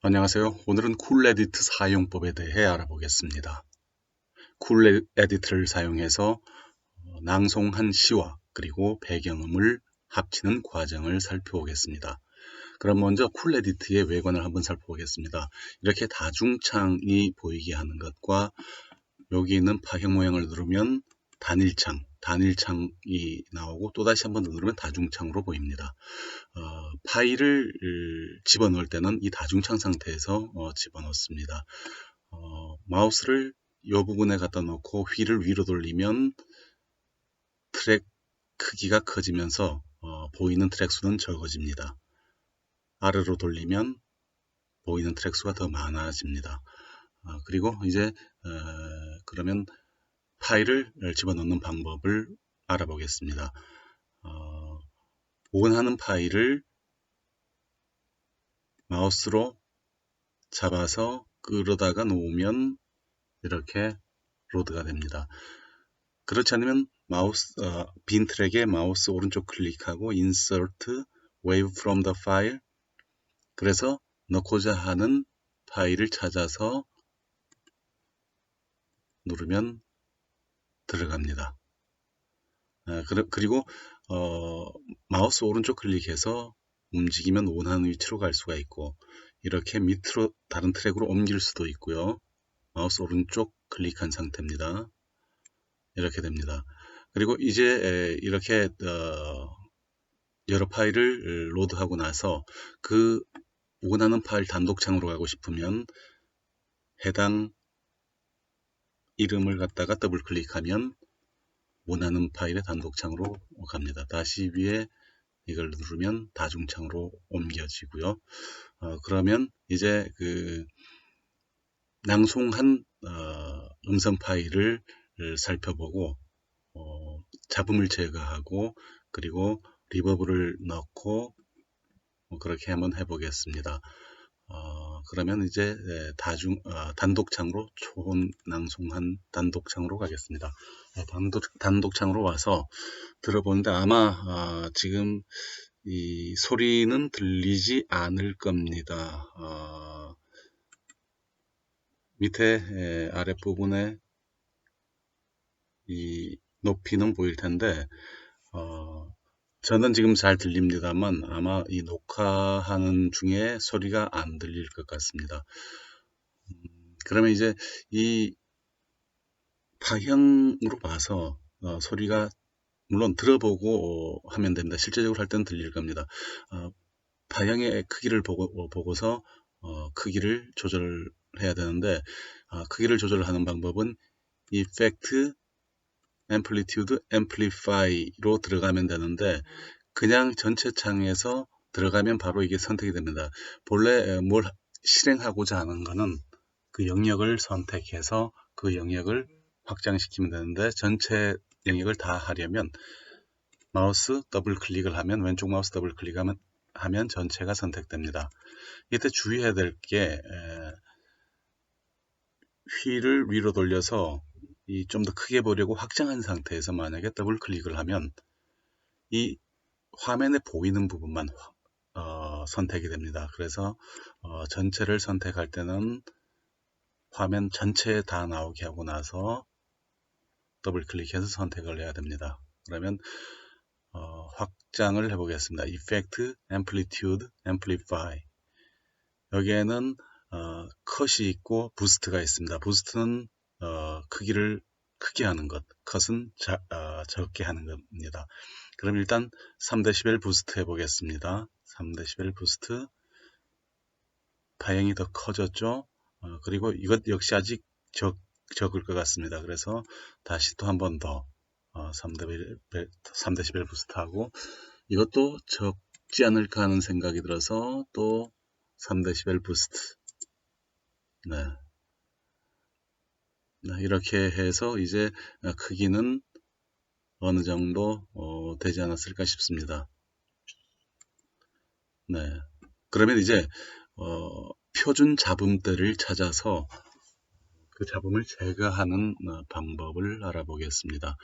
안녕하세요. 오늘은 쿨에디트 사용법에 대해 알아보겠습니다. 쿨에디트를 사용해서 낭송한 시와 그리고 배경음을 합치는 과정을 살펴보겠습니다. 그럼 먼저 쿨에디트의 외관을 한번 살펴보겠습니다. 이렇게 다중창이 보이게 하는 것과 여기 있는 파형 모양을 누르면 단일창이 나오고 또다시 한번 누르면 다중창으로 보입니다. 파일을 집어넣을 때는 이 다중창 상태에서 집어넣습니다. 마우스를 이 부분에 갖다 놓고 휠을 위로 돌리면 트랙 크기가 커지면서 보이는 트랙 수는 적어집니다. 아래로 돌리면 보이는 트랙 수가 더 많아집니다. 그리고 이제 그러면 파일을 집어넣는 방법을 알아보겠습니다. 원하는 파일을 마우스로 잡아서 끌어다가 놓으면 이렇게 로드가 됩니다. 그렇지 않으면 빈 트랙에 마우스 오른쪽 클릭하고 Insert Wave from the File, 그래서 넣고자 하는 파일을 찾아서 누르면 들어갑니다. 그리고 마우스 오른쪽 클릭해서 움직이면 원하는 위치로 갈 수가 있고, 이렇게 밑으로 다른 트랙으로 옮길 수도 있고요. 마우스 오른쪽 클릭한 상태입니다. 이렇게 됩니다. 그리고 이제 이렇게 여러 파일을 로드하고 나서 그 원하는 파일 단독창으로 가고 싶으면 해당 이름을 갖다가 더블 클릭하면 원하는 파일의 단독창으로 갑니다. 다시 위에 이걸 누르면 다중창으로 옮겨지고요. 그러면 이제 그 낭송한 음성 파일을 살펴보고 잡음을 제거하고 그리고 리버브를 넣고 그렇게 한번 해보겠습니다. 그러면 이제 단독창으로 초혼 낭송한 단독창으로 가겠습니다. 단독창으로 와서 들어보는데 아마 지금 이 소리는 들리지 않을 겁니다. 밑에 아랫부분에 이 높이는 보일 텐데 저는 지금 잘 들립니다만 아마 이 녹화하는 중에 소리가 안 들릴 것 같습니다. 그러면 이제 이 파형으로 봐서 소리가 물론 들어보고 하면 됩니다. 실제적으로 할 때는 들릴 겁니다. 파형의 크기를 보고서 크기를 조절해야 되는데 크기를 조절하는 방법은 Effect, Amplitude, Amplify로 들어가면 되는데 그냥 전체 창에서 들어가면 바로 이게 선택이 됩니다. 본래 뭘 실행하고자 하는 것은 그 영역을 선택해서 그 영역을 확장시키면 되는데 전체 영역을 다 하려면 마우스 더블 클릭을 하면 왼쪽 마우스 더블 클릭하면 전체가 선택됩니다. 이때 주의해야 될 게 휠을 위로 돌려서 좀 더 크게 보려고 확장한 상태에서 만약에 더블 클릭을 하면 이 화면에 보이는 부분만 선택이 됩니다. 그래서 전체를 선택할 때는 화면 전체에 다 나오게 하고 나서 더블 클릭해서 선택을 해야 됩니다. 그러면 확장을 해보겠습니다. Effect, Amplitude, Amplify. 여기에는 컷이 있고 부스트가 있습니다. 부스트는 크기를 크게 하는 것, 컷은 적게 하는 겁니다. 그럼 일단 3dB 부스트 해보겠습니다. 3dB 부스트. 파형이 더 커졌죠. 그리고 이것 역시 아직 적을 것 같습니다. 그래서 다시 또 한 번 더 3dB 부스트하고 이것도 적지 않을까 하는 생각이 들어서 또 3dB 부스트. 네. 이렇게 해서 이제 크기는 어느 정도 되지 않았을까 싶습니다. 네. 그러면 이제 표준 잡음대를 찾아서 그 잡음을 제거하는 방법을 알아보겠습니다.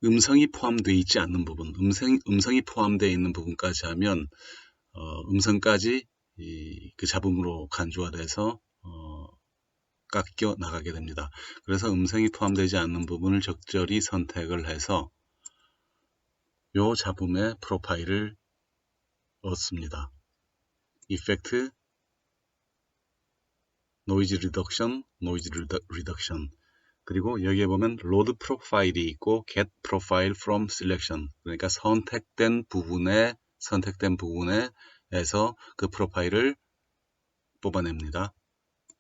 음성이 포함되어 있지 않는 부분, 음성이 포함되어 있는 부분까지 하면 음성까지 그 잡음으로 간주가 돼서 깎여 나가게 됩니다. 그래서 음성이 포함되지 않는 부분을 적절히 선택을 해서 요 잡음의 프로파일을 얻습니다. 이펙트, 노이즈 리덕션, 노이즈 리덕션. 그리고 여기에 보면 로드 프로파일이 있고 get profile from selection. 그러니까 선택된 부분에서 그 프로파일을 뽑아냅니다.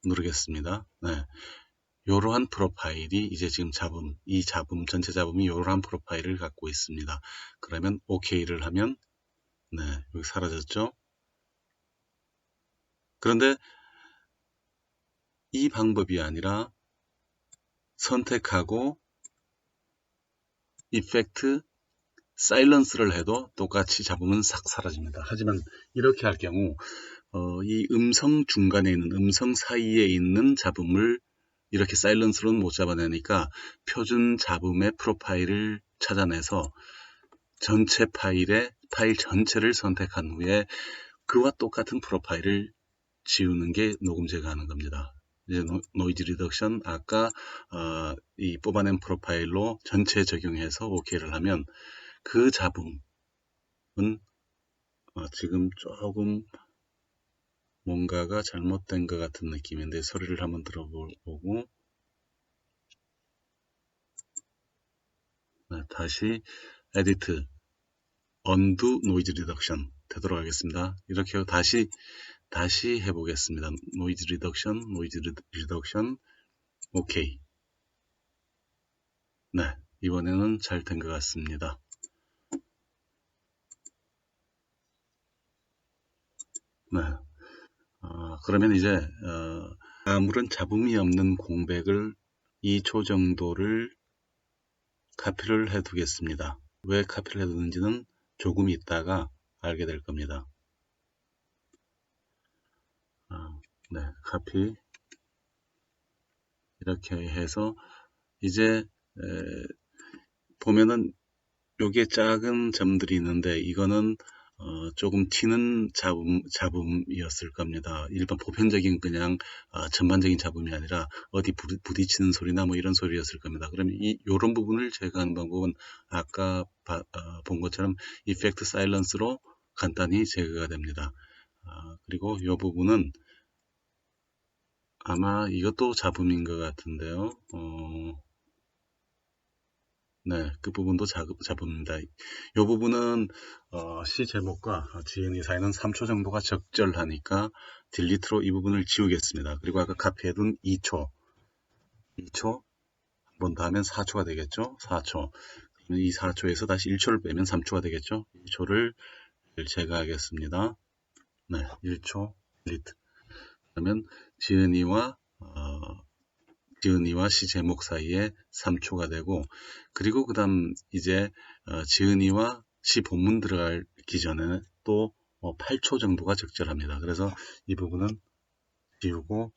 누르겠습니다. 네. 이러한 프로파일이 이제 지금 이 전체 잡음이 이러한 프로파일을 갖고 있습니다. 그러면 OK를 하면 네, 여기 사라졌죠. 그런데 이 방법이 아니라 선택하고 이펙트 사일런스를 해도 똑같이 잡음은 싹 사라집니다. 하지만 이렇게 할 경우 이 음성 중간에 있는 음성 사이에 있는 잡음을 이렇게 사일런스로는 못 잡아내니까 표준 잡음의 프로파일을 찾아내서 전체 파일 전체를 선택한 후에 그와 똑같은 프로파일을 지우는 게 녹음제가 하는 겁니다. 이제 노이즈 리덕션 아까 이 뽑아낸 프로파일로 전체 적용해서 OK를 하면 그 잡음은 지금 조금 뭔가가 잘못된 것 같은 느낌인데 소리를 한번 들어보고 다시 에디트 언두 노이즈 리덕션 되도록 하겠습니다. 이렇게 하고 다시 해보겠습니다. 노이즈 리덕션 오케이. 네, 이번에는 잘 된 것 같습니다. 네, 그러면 이제 아무런 잡음이 없는 공백을 2초 정도를 카피를 해 두겠습니다. 왜 카피를 해 두는지는 조금 있다가 알게 될 겁니다. 네, 카피 이렇게 해서 이제 보면은 요게 작은 점들이 있는데 이거는 조금 튀는 잡음이었을 겁니다. 일반 보편적인 그냥 전반적인 잡음이 아니라 어디 부딪히는 소리나 뭐 이런 소리였을 겁니다. 그러면 요런 부분을 제거하는 방법은 아까 본 것처럼 이펙트 사일런스로 간단히 제거가 됩니다. 그리고 이 부분은 아마 이것도 잡음인 것 같은데요. 네, 그 부분도 잡음입니다. 이 부분은 시 제목과 지은이 사이는 3초 정도가 적절하니까 딜리트로 이 부분을 지우겠습니다. 그리고 아까 카피해둔 2초 한 번 더 하면 4초가 되겠죠. 4초. 이 4초에서 다시 1초를 빼면 3초가 되겠죠. 1초를 제거하겠습니다. 네, 1초 딜리트. 그러면 지은이와 시 제목 사이에 3초가 되고, 그리고 그 다음 이제 지은이와 시 본문 들어가기 전에 또 8초 정도가 적절합니다. 그래서 이 부분은 지우고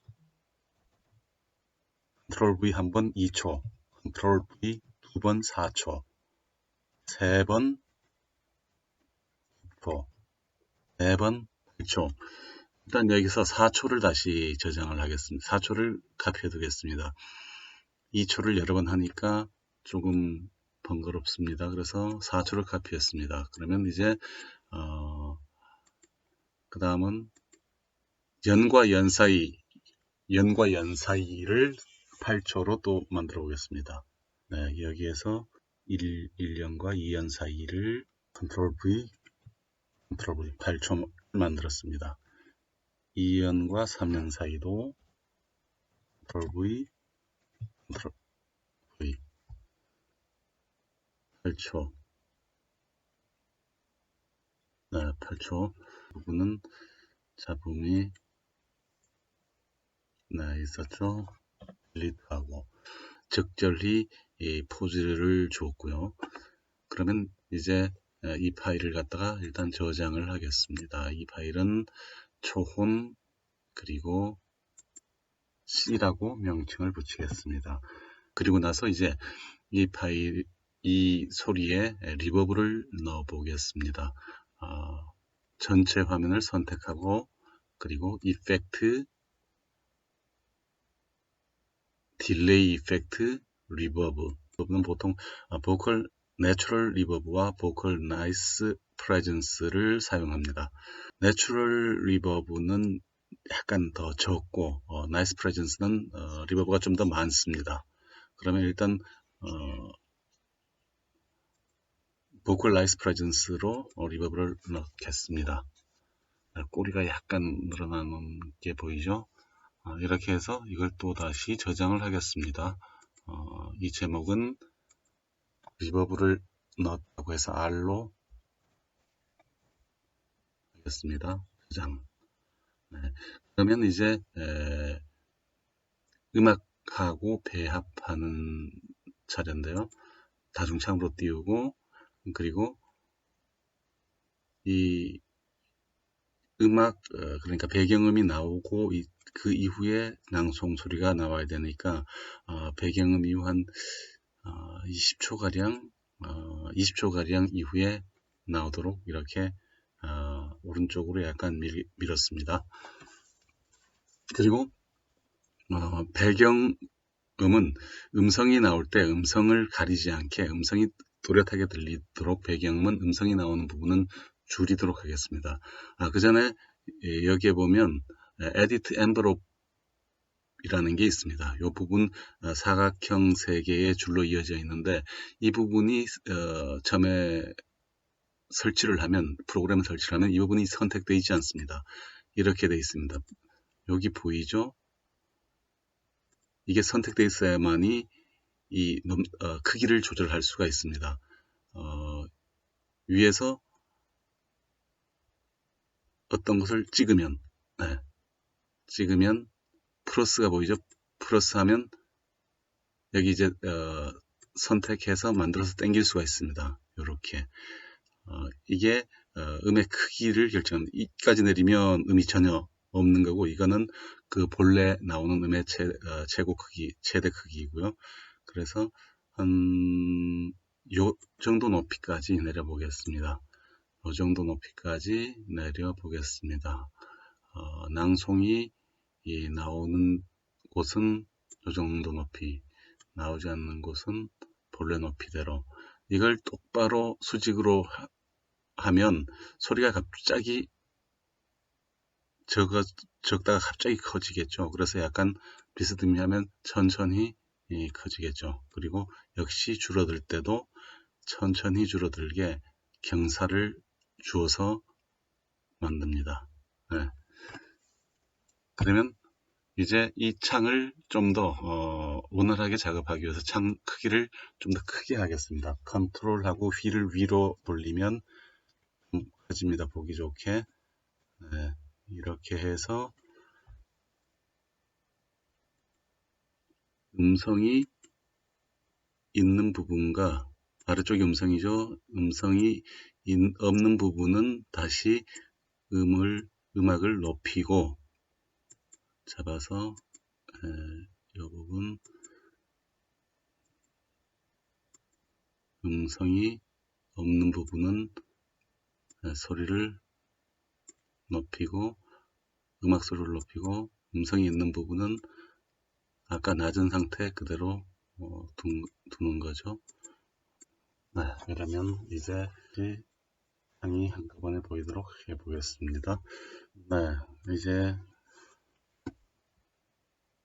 컨트롤 V 한 번 2초, 컨트롤 V 두 번 4초, 세 번 6초, 네 번 8초. 일단 여기서 4초를 다시 저장을 하겠습니다. 4초를 카피해 두겠습니다. 2초를 여러 번 하니까 조금 번거롭습니다. 그래서 4초를 카피했습니다. 그러면 이제 그 다음은 연과 연 사이를 8초로 또 만들어 보겠습니다. 네, 여기에서 1연과 2연 사이를 컨트롤 V 8초 만들었습니다. 2연과 3연 사이도 컨트롤 V 8초. 네, 8초. 부분은 잡음이 있었죠. 딜리트하고 적절히 이 포즈를 줬고요. 그러면 이제 이 파일을 갖다가 일단 저장을 하겠습니다. 이 파일은 초혼 그리고 C라고 명칭을 붙이겠습니다. 그리고 나서 이제 이 파일 이 소리에 리버브를 넣어 보겠습니다. 전체 화면을 선택하고 그리고 이펙트, 딜레이 이펙트, 리버브. 리버브는 보통 보컬 내추럴 리버브와 보컬 나이스 프레젠스를 사용합니다. 내추럴 리버브는 약간 더 적고 나이스 프레젠스는 리버브가 좀 더 많습니다. 그러면 일단 보컬 나이스 프레젠스로 리버브를 넣겠습니다. 꼬리가 약간 늘어나는 게 보이죠? 이렇게 해서 이걸 또 다시 저장을 하겠습니다. 이 제목은 리버브를 넣었다고 해서 R로 하겠습니다. 저장. 네. 그러면 이제 음악하고 배합하는 차례인데요. 다중창으로 띄우고 그리고 이 음악 그러니까 배경음이 나오고 그 이후에 낭송 소리가 나와야 되니까 배경음 이후 한 20초가량 이후에 나오도록 이렇게 오른쪽으로 약간 밀었습니다. 그리고 배경음은 음성이 나올 때 음성을 가리지 않게 음성이 또렷하게 들리도록 배경음은 음성이 나오는 부분은 줄이도록 하겠습니다. 그 전에 여기에 보면 Edit Envelope 이라는 게 있습니다. 이 부분 사각형 3개의 줄로 이어져 있는데 이 부분이 처음에 설치를 하면 프로그램을 설치를 하면 이 부분이 선택되어 있지 않습니다. 이렇게 되어 있습니다. 여기 보이죠? 이게 선택되어 있어야만이 이 크기를 조절할 수가 있습니다. 위에서 어떤 것을 찍으면 플러스가 보이죠? 플러스 하면 여기 이제 선택해서 만들어서 당길 수가 있습니다. 이렇게 이게 음의 크기를 결정합니다. 이까지 내리면 음이 전혀 없는 거고 이거는 그 본래 나오는 음의 최고 크기, 최대 크기이고요. 그래서 한 요 정도 높이까지 내려 보겠습니다. 요 정도 높이까지 내려 보겠습니다. 낭송이 나오는 곳은 요 정도 높이, 나오지 않는 곳은 본래 높이대로 이걸 똑바로 수직으로 하면 소리가 갑자기 적다가 갑자기 커지겠죠. 그래서 약간 비스듬히 하면 천천히 커지겠죠. 그리고 역시 줄어들 때도 천천히 줄어들게 경사를 주어서 만듭니다. 네. 그러면 이제 이 창을 좀 더 원활하게 작업하기 위해서 창 크기를 좀 더 크게 하겠습니다. 컨트롤하고 휠을 위로 돌리면 커집니다. 보기 좋게. 네. 이렇게 해서 음성이 있는 부분과 아래쪽이 음성이죠. 음성이 없는 부분은 다시 음악을 높이고 잡아서 이 부분 음성이 없는 부분은 소리를 높이고 음악 소리를 높이고 음성이 있는 부분은 아까 낮은 상태 그대로 두는 거죠. 네, 그러면 이제 창이 한꺼번에 보이도록 해보겠습니다. 네, 이제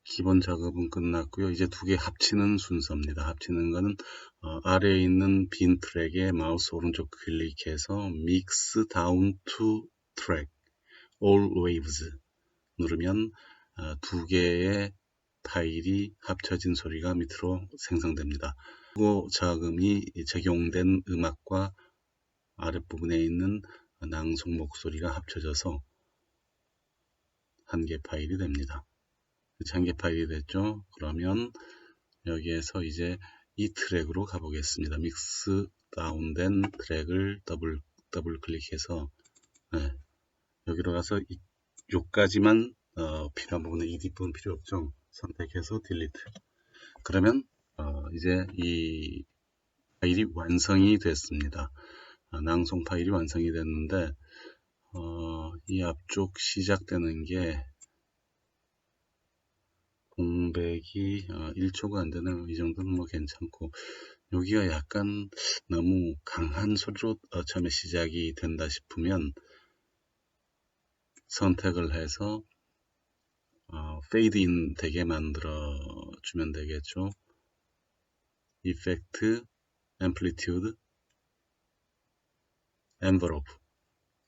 기본 작업은 끝났고요. 이제 두 개 합치는 순서입니다. 합치는 거는 아래에 있는 빈 트랙에 마우스 오른쪽 클릭해서 Mix Down to Track All Waves 누르면 두 개의 파일이 합쳐진 소리가 밑으로 생성됩니다. 그리고 저음이 적용된 음악과 아랫부분에 있는 낭송 목소리가 합쳐져서 한 개 파일이 됩니다. 한 개 파일이 됐죠. 그러면 여기에서 이제 이 트랙으로 가보겠습니다. 믹스 다운된 트랙을 더블 클릭해서 여기로 가서 요까지만 필요한 부분은 이 뒷부분 필요 없죠. 선택해서 딜리트. 그러면 이제 이 파일이 완성이 됐습니다. 낭송 파일이 완성이 됐는데 이 앞쪽 시작되는 게 공백이 1초가 안 되네요. 이 정도는 뭐 괜찮고, 여기가 약간 너무 강한 소리로 처음에 시작이 된다 싶으면 선택을 해서 페이드 인 되게 만들어 주면 되겠죠. 이펙트, 앰플리튜드,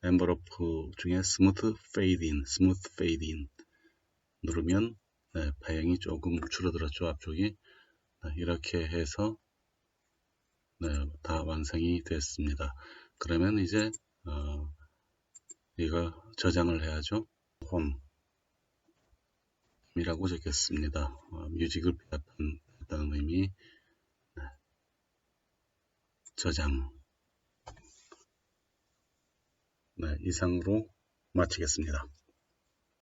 엔버로프 중에 스무트 페이드 인 누르면 배양이 조금 줄어들었죠. 앞쪽이. 이렇게 해서 다 완성이 됐습니다. 그러면 이제 이거 저장을 해야죠. 홈이라고 적겠습니다. 뮤직을 배합했다는 의미. 저장. 이상으로 마치겠습니다.